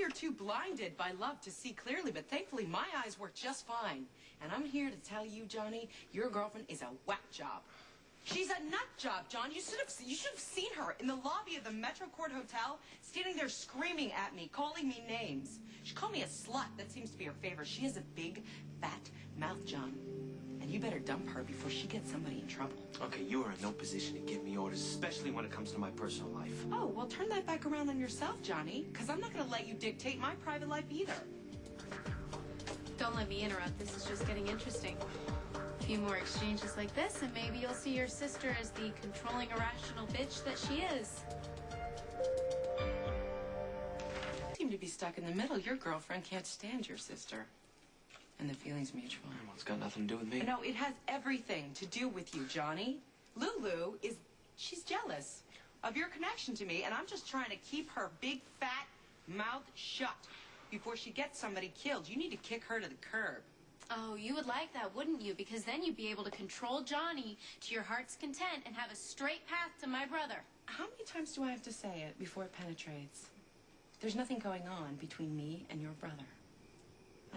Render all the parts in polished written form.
you're too blinded by love to see clearly, but thankfully my eyes work just fine. And I'm here to tell you, Johnny, your girlfriend is a whack job. She's a nut job, John. You should have seen her in the lobby of the Metro Court Hotel, standing there screaming at me, calling me names. She called me a slut. That seems to be her favorite. She has a big, fat mouth, John. And you better dump her before she gets somebody in trouble. Okay, you are in no position to give me orders, especially when it comes to my personal life. Oh, well, turn that back around on yourself, Johnny, because I'm not going to let you dictate my private life either. Don't let me interrupt. This is just getting interesting. A few more exchanges like this, and maybe you'll see your sister as the controlling, irrational bitch that she is. You seem to be stuck in the middle. Your girlfriend can't stand your sister. And the feeling's mutual. Well, it's got nothing to do with me. No, it has everything to do with you, Johnny. Lulu she's jealous of your connection to me, and I'm just trying to keep her big, fat mouth shut before she gets somebody killed. You need to kick her to the curb. Oh, you would like that, wouldn't you? Because then you'd be able to control Johnny to your heart's content and have a straight path to my brother. How many times do I have to say it before it penetrates? There's nothing going on between me and your brother.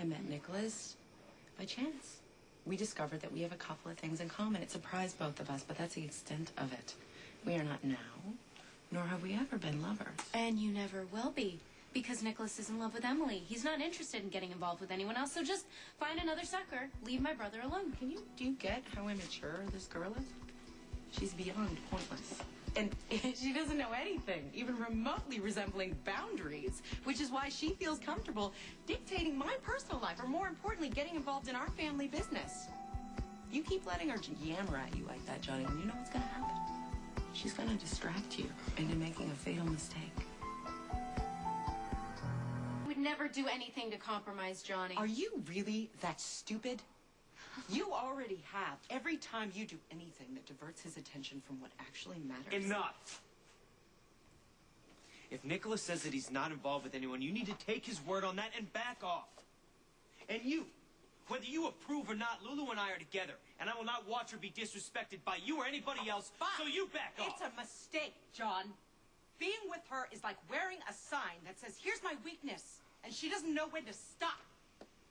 I met Nicholas by chance. We discovered that we have a couple of things in common. It surprised both of us, but that's the extent of it. We are not now, nor have we ever been lovers. And you never will be, because Nicholas is in love with Emily. He's not interested in getting involved with anyone else, so just find another sucker. Leave my brother alone. Do you get how immature this girl is? She's beyond pointless. And she doesn't know anything, even remotely resembling boundaries, which is why she feels comfortable dictating my personal life, or more importantly, getting involved in our family business. You keep letting her yammer at you like that, Johnny, and you know what's going to happen? She's going to distract you into making a fatal mistake. I would never do anything to compromise Johnny. Are you really that stupid? You already have every time you do anything that diverts his attention from what actually matters. Enough! If Nicholas says that he's not involved with anyone, you need to take his word on that and back off. And you, whether you approve or not, Lulu and I are together, and I will not watch her be disrespected by you or anybody else, so you back off. It's a mistake, John. Being with her is like wearing a sign that says, here's my weakness, and she doesn't know when to stop.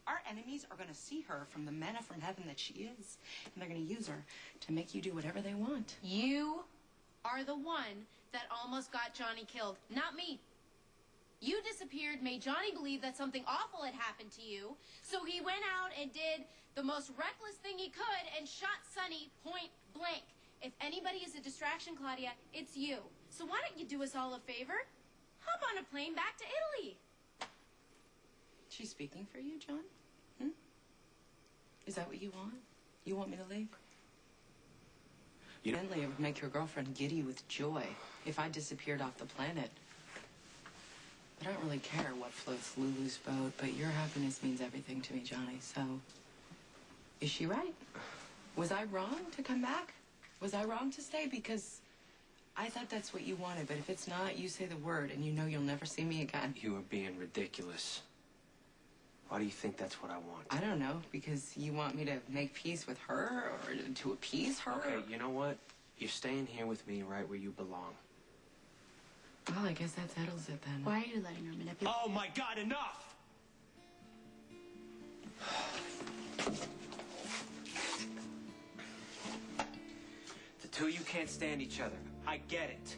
Our enemies are going to see her from the manna from heaven that she is, and they're going to use her to make you do whatever they want. You are the one that almost got Johnny killed, not me. You disappeared, made Johnny believe that something awful had happened to you, so he went out and did the most reckless thing he could and shot Sonny point blank. If anybody is a distraction, Claudia, it's you. So why don't you do us all a favor? Hop on a plane back to Italy. She's speaking for you, John? Is that what you want? You want me to leave? Evidently, it would make your girlfriend giddy with joy if I disappeared off the planet. But I don't really care what floats Lulu's boat, but your happiness means everything to me, Johnny, so... Is she right? Was I wrong to come back? Was I wrong to stay? Because I thought that's what you wanted, but if it's not, you say the word, and you know you'll never see me again. You are being ridiculous. Why do you think that's what I want? I don't know, because you want me to make peace with her or to appease her? Okay, you know what? You're staying here with me right where you belong. Well, I guess that settles it then. Why are you letting her manipulate? Oh my God, enough! The two of you can't stand each other. I get it.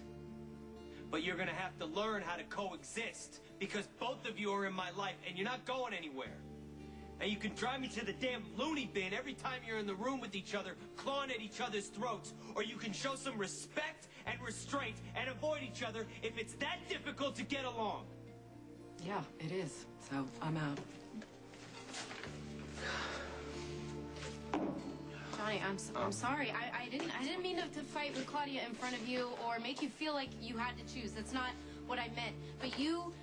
But you're gonna have to learn how to coexist, because both of you are in my life and you're not going anywhere. Now you can drive me to the damn loony bin every time you're in the room with each other, clawing at each other's throats, or you can show some respect and restraint and avoid each other if it's that difficult to get along. Yeah, it is. So I'm out. Johnny, I'm sorry. I didn't mean to fight with Claudia in front of you or make you feel like you had to choose. That's not what I meant. But you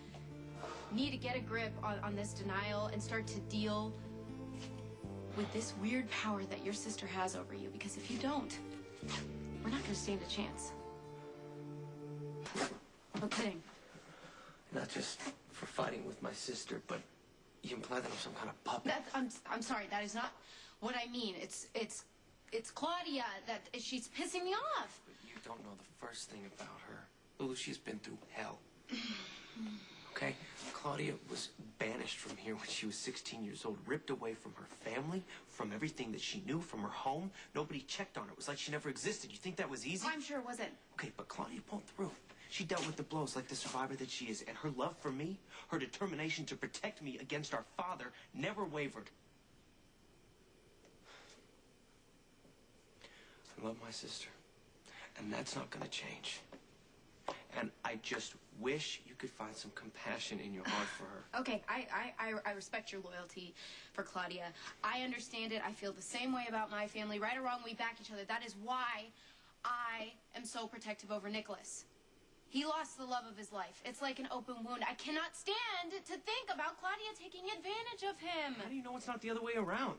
need to get a grip on this denial and start to deal with this weird power that your sister has over you. Because if you don't, we're not going to stand a chance. No kidding. Not just for fighting with my sister, but you imply that I'm some kind of puppet. I'm sorry. That is not what I mean. It's Claudia that she's pissing me off. But you don't know the first thing about her. Lulu, she's been through hell. okay? Claudia was banished from here when she was 16 years old, ripped away from her family, from everything that she knew, from her home. Nobody checked on her. It was like she never existed. You think that was easy? Oh, I'm sure it wasn't. Okay, but Claudia pulled through. She dealt with the blows like the survivor that she is, and her love for me, her determination to protect me against our father, never wavered. I love my sister, and that's not going to change. And I just wish you could find some compassion in your heart for her. Okay, I respect your loyalty for Claudia. I understand it. I feel the same way about my family. Right or wrong, we back each other. That is why I am so protective over Nicholas. He lost the love of his life. It's like an open wound. I cannot stand to think about Claudia taking advantage of him. How do you know it's not the other way around?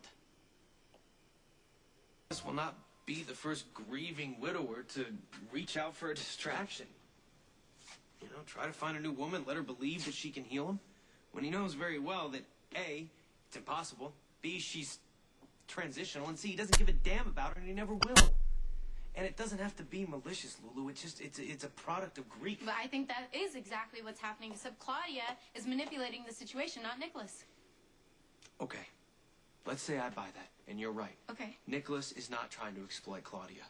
This will not be the first grieving widower to reach out for a distraction. You know, try to find a new woman, let her believe that she can heal him, when he knows very well that A, it's impossible, B, she's transitional, and C, he doesn't give a damn about her and he never will. And it doesn't have to be malicious, Lulu. It's just, it's a product of grief. But I think that is exactly what's happening, except Claudia is manipulating the situation, not Nicholas. Okay. Let's say I buy that, and you're right. Okay. Nicholas is not trying to exploit Claudia.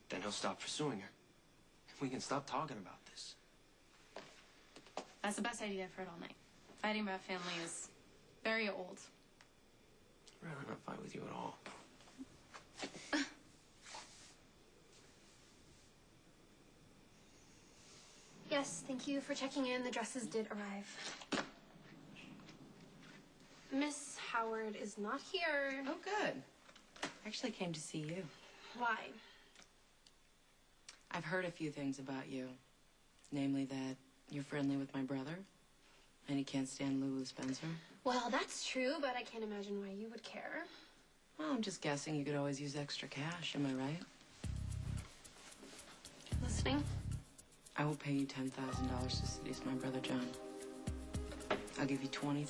Then he'll stop pursuing her. We can stop talking about this. That's the best idea I've heard all night. Fighting about family is very old. I'd rather not fight with you at all. Yes, thank you for checking in. The dresses did arrive. Miss Howard is not here. Oh, good. I actually came to see you. Why? I've heard a few things about you. Namely that you're friendly with my brother, and he can't stand Lulu Spencer. Well, that's true, but I can't imagine why you would care. Well, I'm just guessing you could always use extra cash, am I right? Listening? I will pay you $10,000 to seduce my brother John. I'll give you $20,000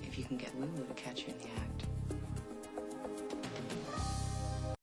if you can get Lulu to catch you in the act.